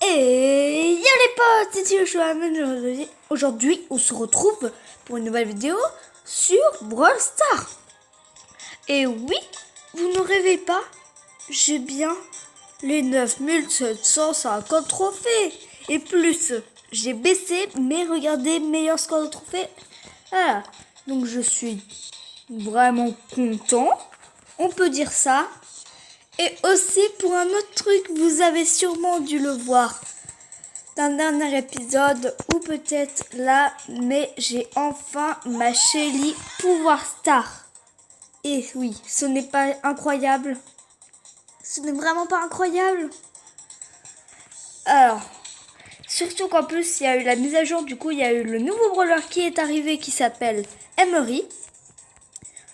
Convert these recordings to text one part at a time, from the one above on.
Et yo les potes, c'est Joshua. Aujourd'hui, on se retrouve pour une nouvelle vidéo sur Brawl Stars. Et oui, vous ne rêvez pas, j'ai bien les 9750 trophées. Et plus, j'ai baissé, mais regardez, meilleur score de trophées. Voilà, donc je suis vraiment content, on peut dire ça. Et aussi pour un autre truc, vous avez sûrement dû le voir d'un dernier épisode ou peut-être là, mais j'ai enfin ma Shelly Pouvoir Star. Et oui, ce n'est pas incroyable. Ce n'est vraiment pas incroyable. Alors, surtout qu'en plus, il y a eu la mise à jour. Du coup, il y a eu le nouveau brawler qui est arrivé qui s'appelle Emery.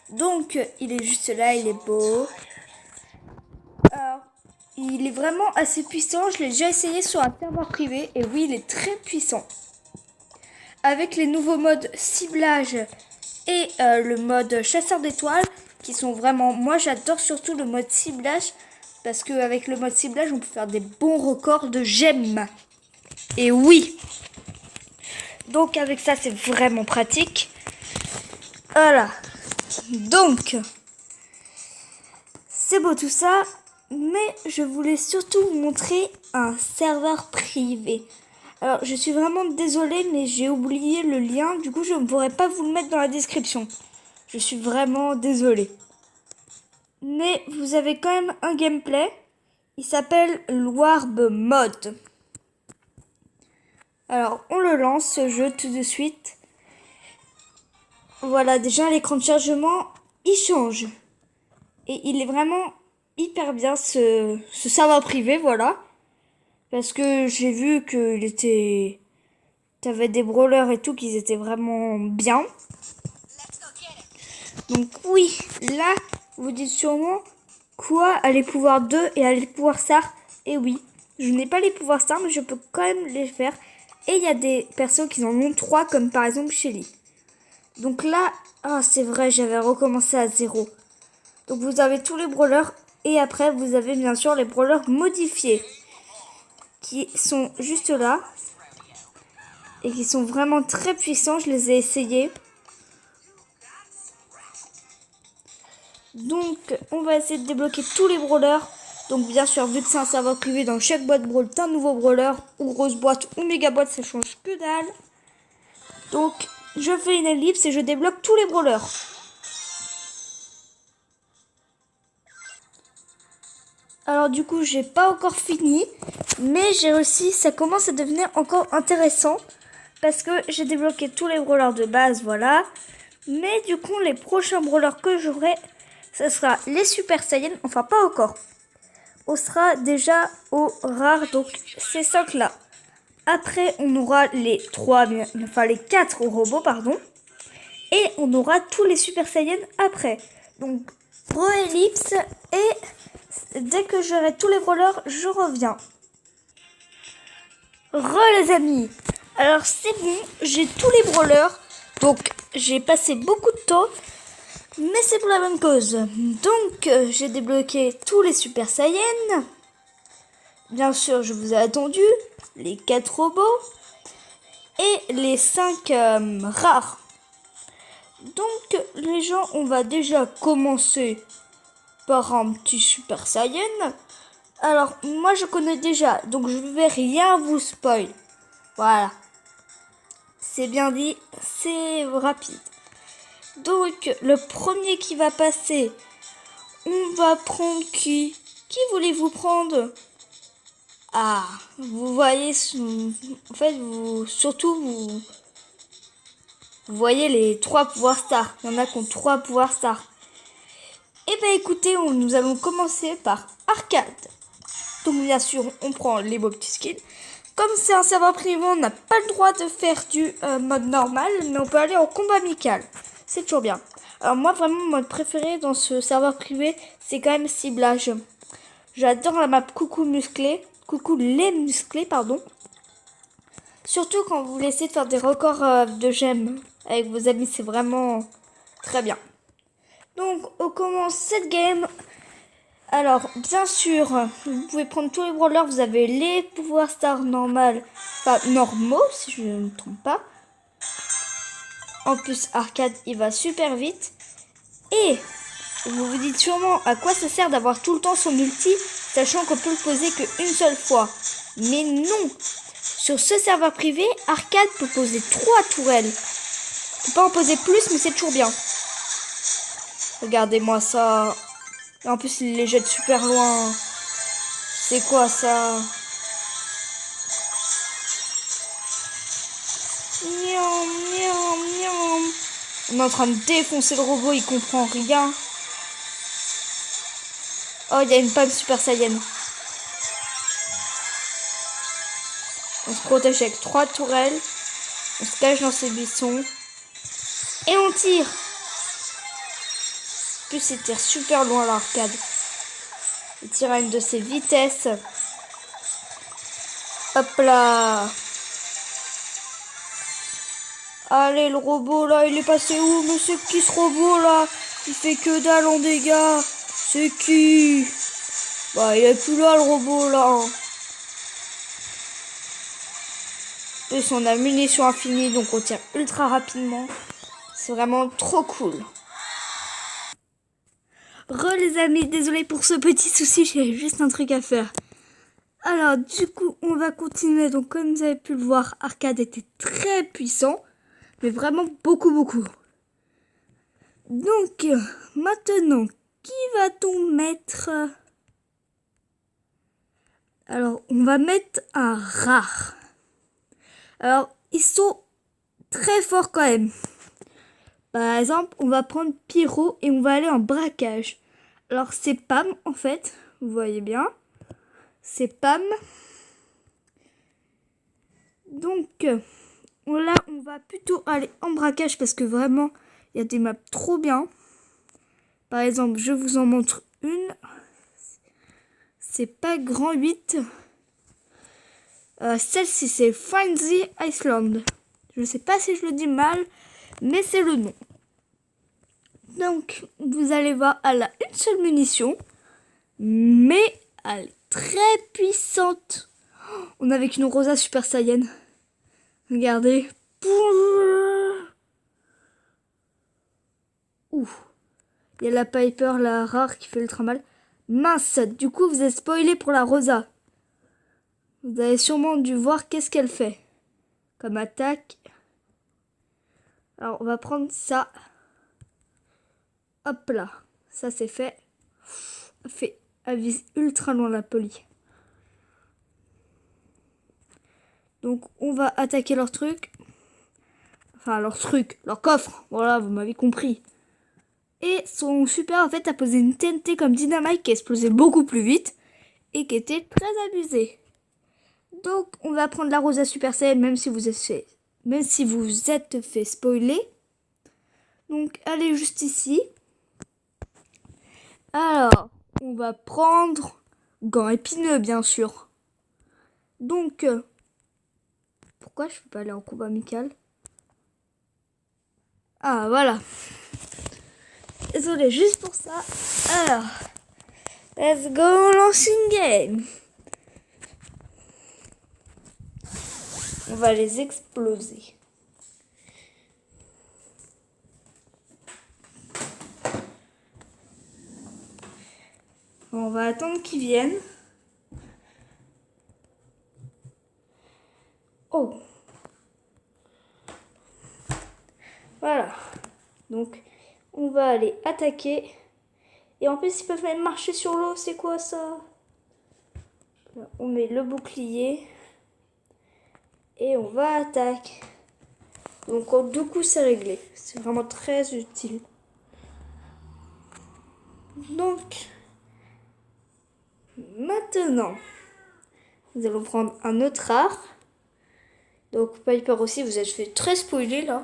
Donc, il est juste là, il est beau. Alors, il est vraiment assez puissant. Je l'ai déjà essayé sur un serveur privé. Et oui, il est très puissant. Avec les nouveaux modes ciblage et le mode chasseur d'étoiles qui sont vraiment... Moi, j'adore surtout le mode ciblage parce qu'avec le mode ciblage, on peut faire des bons records de gemmes. Et oui. Donc, avec ça, c'est vraiment pratique. Voilà. Donc, c'est beau tout ça. Mais je voulais surtout vous montrer un serveur privé. Alors, je suis vraiment désolée, mais j'ai oublié le lien. Du coup, je ne pourrais pas vous le mettre dans la description. Je suis vraiment désolée. Mais vous avez quand même un gameplay. Il s'appelle Warb Mode. Alors, on le lance, ce jeu, tout de suite. Voilà, déjà, l'écran de chargement, il change. Et il est vraiment hyper bien, ce serveur privé, voilà. Parce que j'ai vu qu'il était... T'avais des brawlers et tout qui étaient vraiment bien. Donc oui, là, vous dites sûrement quoi à les pouvoirs 2 et à les pouvoirs star. Et oui, je n'ai pas les pouvoirs star, mais je peux quand même les faire. Et il y a des persos qui en ont 3, comme par exemple Shelly. Donc là, c'est vrai, j'avais recommencé à 0. Donc vous avez tous les brawlers. Et après, vous avez bien sûr les brawlers modifiés. Qui sont juste là. Et qui sont vraiment très puissants, je les ai essayés. Donc, on va essayer de débloquer tous les brawlers. Donc, bien sûr, vu que c'est un serveur privé, dans chaque boîte brawl, t'as un nouveau brawler. Ou grosse boîte, ou méga boîte, ça change que dalle. Donc, je fais une ellipse et je débloque tous les brawlers. Alors, du coup, j'ai pas encore fini. Mais j'ai réussi, ça commence à devenir encore intéressant. Parce que j'ai débloqué tous les brawlers de base, voilà. Mais du coup, les prochains brawlers que j'aurai, ce sera les Super Saiyan. Enfin, pas encore. On sera déjà au rare, donc ces 5 là. Après, on aura les 4 robots, pardon. Et on aura tous les Super Saiyans après. Donc, re-ellipse. Et dès que j'aurai tous les brawlers, je reviens. Les amis. Alors, c'est bon, j'ai tous les brawlers. Donc, j'ai passé beaucoup de temps. Mais c'est pour la bonne cause. Donc, j'ai débloqué tous les Super Saiyans. Bien sûr, je vous ai attendu. Les 4 robots. Et les 5 rares. Donc, les gens, on va déjà commencer par un petit Super Saiyan. Alors, moi, je connais déjà. Donc, je ne vais rien vous spoil. Voilà. C'est bien dit. C'est rapide. Donc, le premier qui va passer, on va prendre qui? Qui voulez-vous prendre? Ah, vous voyez, en fait, vous voyez les 3 pouvoirs stars. Il y en a qui ont 3 pouvoirs stars. Eh bien, écoutez, nous allons commencer par arcade. Donc, bien sûr, on prend les beaux petits skins. Comme c'est un serveur privé, on n'a pas le droit de faire du mode normal, mais on peut aller en combat amical. C'est toujours bien. Alors moi, vraiment, mon mode préféré dans ce serveur privé, c'est quand même ciblage. J'adore la map coucou musclé. Coucou les musclés, pardon. Surtout quand vous laissez de faire des records de gemmes avec vos amis, c'est vraiment très bien. Donc, on commence cette game Alors, bien sûr, vous pouvez prendre tous les brawlers. Vous avez les pouvoirs stars normales, enfin normaux, si je ne me trompe pas. En plus, Arcade, il va super vite. Et vous vous dites sûrement à quoi ça sert d'avoir tout le temps son ulti, sachant qu'on peut le poser qu'une seule fois. Mais non! Sur ce serveur privé, Arcade peut poser 3 tourelles. On peut pas en poser plus, mais c'est toujours bien. Regardez-moi ça. Et en plus, il les jette super loin. C'est quoi ça? Miam, miam, miam. On est en train de défoncer le robot, il comprend rien. Oh, il y a une panne Super Saiyan. On se protège avec 3 tourelles. On se cache dans ces buissons. Et on tire. En plus, il tire super loin l'Arcade. Il tire à une de ses vitesses. Hop là. Allez, le robot là, il est passé où? Mais c'est qui ce robot là? Il fait que dalle en dégâts. C'est qui? Bah, il est plus là le robot là. En plus, on a munitions infinies, donc on tire ultra rapidement. C'est vraiment trop cool. Les amis, désolé pour ce petit souci, j'ai juste un truc à faire. Alors, du coup, on va continuer. Donc, comme vous avez pu le voir, Arcade était très puissant. Mais vraiment beaucoup. Donc, maintenant, qui va-t-on mettre? Alors, on va mettre un rare. Alors, ils sont très forts quand même. Par exemple, on va prendre Pyro et on va aller en braquage. Alors, c'est Pam, en fait. Vous voyez bien. C'est Pam. Donc, là, on va plutôt aller en braquage parce que vraiment, il y a des maps trop bien. Par exemple, je vous en montre une. C'est pas grand 8. Celle-ci, c'est Frenzy Island. Je ne sais pas si je le dis mal, mais c'est le nom. Donc, vous allez voir, elle a une seule munition, mais elle est très puissante. On a avec une Rosa Super Saiyan. Regardez. Ouh. Il y a la Piper, la rare, qui fait ultra mal. Mince, du coup, vous êtes spoilé pour la Rosa. Vous avez sûrement dû voir qu'est-ce qu'elle fait comme attaque. Alors, on va prendre ça. Hop là. Ça, c'est fait. Elle vise ultra loin la poly. Donc, on va attaquer leur truc. Enfin, leur truc. Leur coffre. Voilà, vous m'avez compris. Et son super, en fait, a posé une TNT comme dynamite qui explosait beaucoup plus vite. Et qui était très abusée. Donc, on va prendre la Rosa Super Saiyan, même si vous êtes fait spoiler. Donc, elle est juste ici. Alors, on va prendre gants épineux, bien sûr. Donc, pourquoi je peux pas aller en combat amical? Ah, voilà. Désolé, juste pour ça. Alors, let's go, launching game. On va les exploser. On va attendre qu'ils viennent. Oh. Voilà. Donc, on va aller attaquer. Et en plus, ils peuvent même marcher sur l'eau. C'est quoi ça? Là, on met le bouclier. Et on va attaquer. Donc, en 2 coups, c'est réglé. C'est vraiment très utile. Donc, maintenant, nous allons prendre un autre rare. Donc, Piper aussi, vous êtes fait très spoiler là.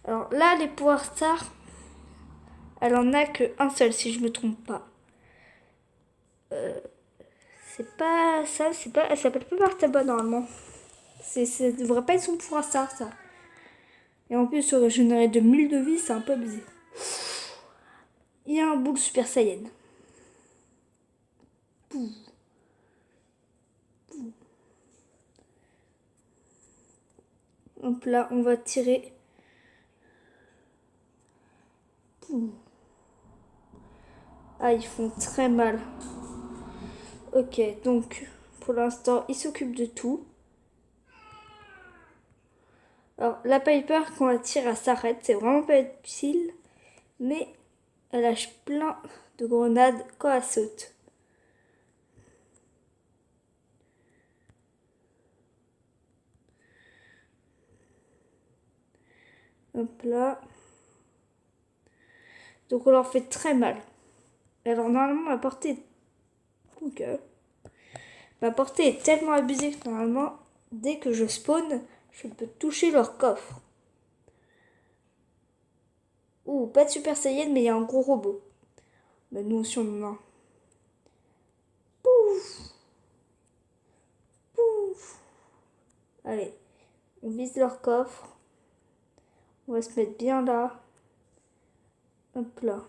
Alors là, les pouvoirs stars, elle en a qu'un seul, si je me trompe pas. C'est pas ça, c'est pas, elle s'appelle pas Martaba normalement. Ça devrait pas être son pouvoir star, ça. Et en plus, se régénérer de 1000 de vie, c'est un peu abusé. Il y a un boule Super Saiyan. Pouf. Hop là, on va tirer. Pouf. Ah, ils font très mal. Ok, donc pour l'instant, il s'occupe de tout. Alors, la Piper, quand elle tire, elle s'arrête. C'est vraiment pas utile. Mais elle lâche plein de grenades quand elle saute. Hop là. Donc on leur fait très mal. Alors normalement, ma portée... Ok. Ma portée est tellement abusée que normalement, dès que je spawn, je peux toucher leur coffre. Ouh, pas de Super Saiyan, mais il y a un gros robot. Bah, nous aussi, on en a. Pouf, pouf. Allez, on vise leur coffre. On va se mettre bien là. Hop là.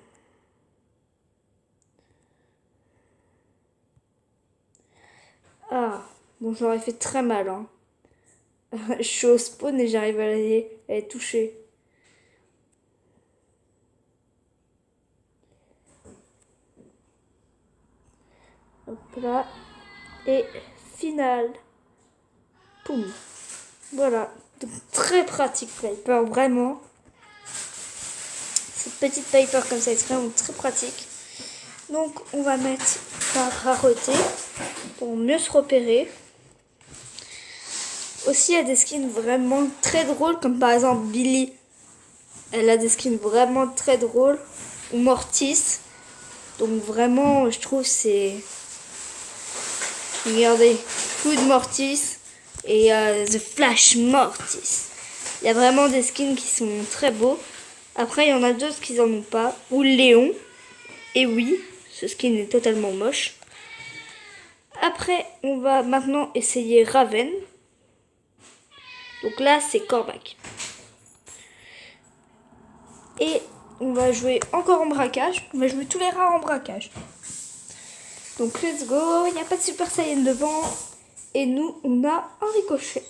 Ah, bon, j'aurais fait très mal. Hein. Je suis au spawn et j'arrive à les toucher. Hop là. Et finale. Poum. Voilà. Donc, très pratique Piper, vraiment. Cette petite Piper comme ça est vraiment très pratique. Donc on va mettre par rareté pour mieux se repérer. Aussi il y a des skins vraiment très drôles comme par exemple Billy. Elle a des skins vraiment très drôles. Ou Mortis. Donc vraiment je trouve c'est... Regardez, Food Mortis et The Flash Mortis. Il y a vraiment des skins qui sont très beaux. Après il y en a d'autres qui n'en ont pas. Ou Léon. Et oui, ce skin est totalement moche. Après, on va maintenant essayer Raven. Donc là, c'est Cormac. Et on va jouer encore en braquage. On va jouer tous les rares en braquage. Donc let's go. Il n'y a pas de Super Saiyan devant. Et nous, on a un ricochet.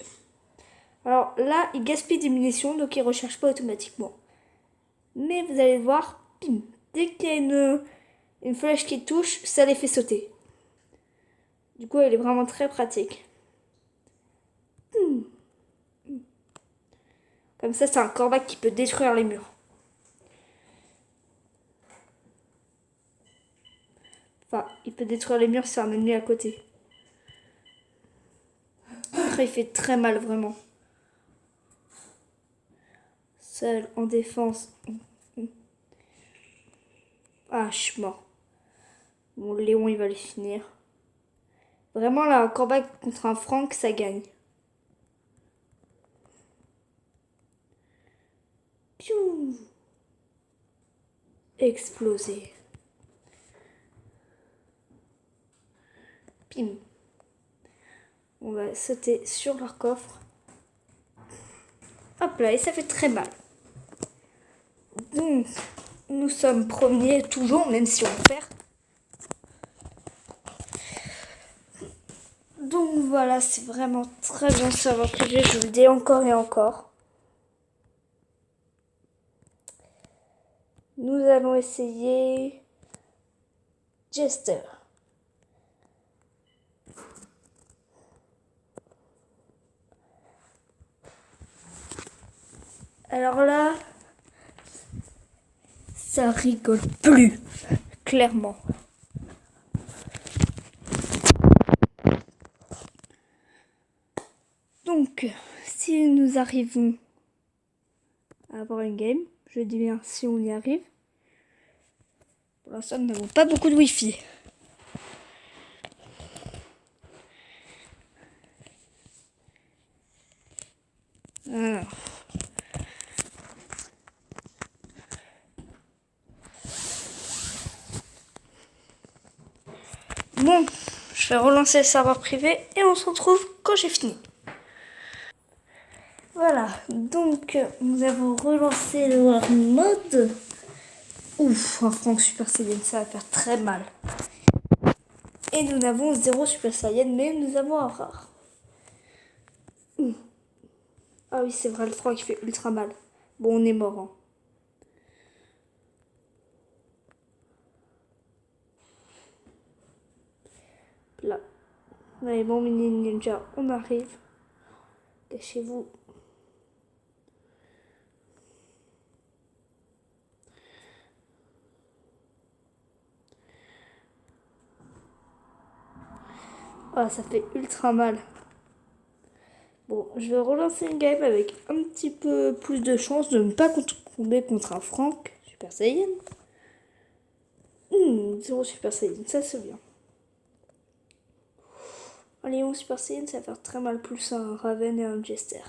Alors là, il gaspille des munitions, donc il ne recharge pas automatiquement. Mais vous allez voir, pim, dès qu'il y a une flèche qui touche, ça les fait sauter. Du coup, elle est vraiment très pratique. Comme ça, c'est un Cormac qui peut détruire les murs. Enfin, il peut détruire les murs si c'est un ennemi à côté. Après, il fait très mal, vraiment. Seul, en défense. Ah, je suis mort. Bon, Léon, il va les finir. Vraiment, là, un combat contre un Frank, ça gagne. Piou. Explosé. Pim. On va sauter sur leur coffre. Hop là, et ça fait très mal. Donc, nous sommes premiers toujours, même si on perd. Donc voilà, c'est vraiment très bien savoir que je vous le dis encore et encore. Nous allons essayer Jester. Alors là, ça rigole plus, clairement. Donc, si nous arrivons à avoir une game, je dis bien si on y arrive, pour l'instant nous n'avons pas beaucoup de wifi. Alors. Bon, je vais relancer le serveur privé et on se retrouve quand j'ai fini. Voilà, donc nous avons relancé le War Mode. Ouf, un Frank Super Saiyan, ça va faire très mal. Et nous n'avons 0 Super Saiyan, mais nous avons un rare. Ah oui, c'est vrai, le froid qui fait ultra mal. Bon, on est mort. Hein. Là. Allez, bon, mini ninja, on arrive. Cachez-vous. Ah, ça fait ultra mal. Bon, je vais relancer une game avec un petit peu plus de chance de ne pas tomber contre un Frank Super Saiyan. 0 Super Saiyan, ça c'est bien. Allez, 11 Super Saiyan, ça va faire très mal, plus un Raven et un Jester.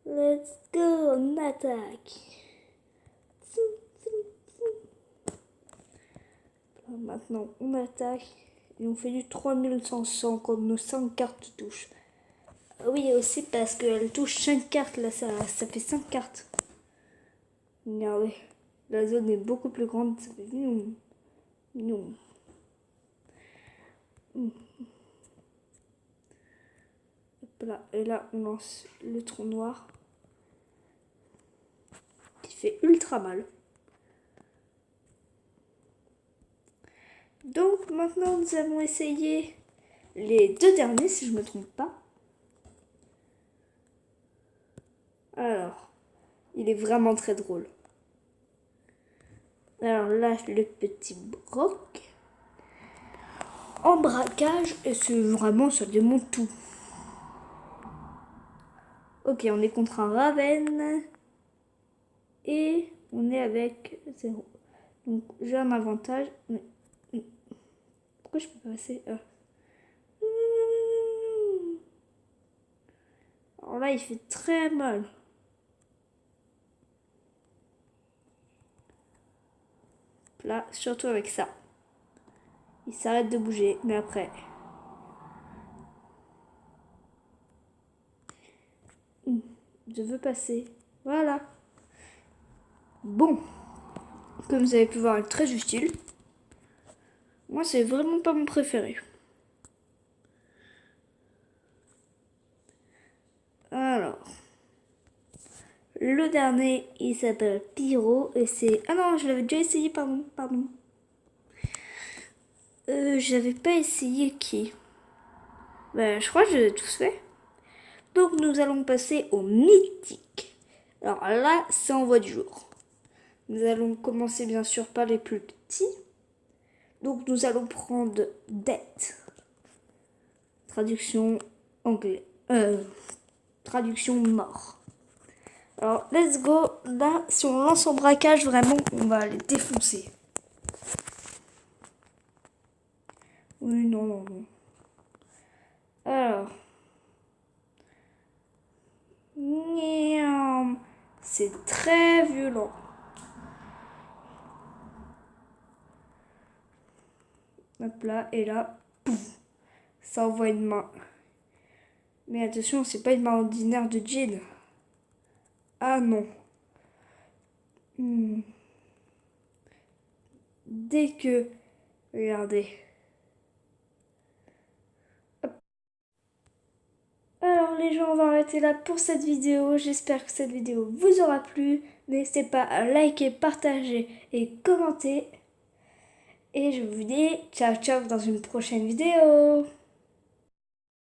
Let's go, on attaque. Maintenant, on attaque. Et on fait du 3500 contre nos 5 cartes touches. Oui, aussi parce qu'elle touche 5 cartes, là, ça fait 5 cartes. Regardez, la zone est beaucoup plus grande, ça fait mignon. Hop là, et là, on lance le trou noir. Qui fait ultra mal. Donc maintenant nous avons essayé les 2 derniers si je ne me trompe pas. Alors, il est vraiment très drôle. Alors là, le petit Brock. En braquage, et c'est vraiment, ça démonte tout. Ok, on est contre un Raven. Et on est avec 0. Donc j'ai un avantage. Mais pourquoi je peux pas passer Alors là, il fait très mal. Là, surtout avec ça. Il s'arrête de bouger, mais après... Je veux passer. Voilà. Bon. Comme vous avez pu voir, il est très utile. Moi, c'est vraiment pas mon préféré. Alors. Le dernier, il s'appelle Pyro. Et c'est... Ah non, je l'avais déjà essayé, pardon. J'avais pas essayé qui. Ben, je crois que je l'ai tous fait. Donc, nous allons passer au mythique. Alors là, c'est en voie du jour. Nous allons commencer bien sûr par les plus petits. Donc nous allons prendre Death. Traduction anglais. Traduction mort. Alors let's go. Là, si on lance en braquage, vraiment, on va les défoncer. Oui, non. Alors. C'est très violent. Hop là, et là, pouf, ça envoie une main. Mais attention, c'est pas une main ordinaire de Jin. Ah non. Dès que... Regardez. Hop. Alors les gens, on va arrêter là pour cette vidéo. J'espère que cette vidéo vous aura plu. N'hésitez pas à liker, partager et commenter. Et je vous dis ciao ciao dans une prochaine vidéo.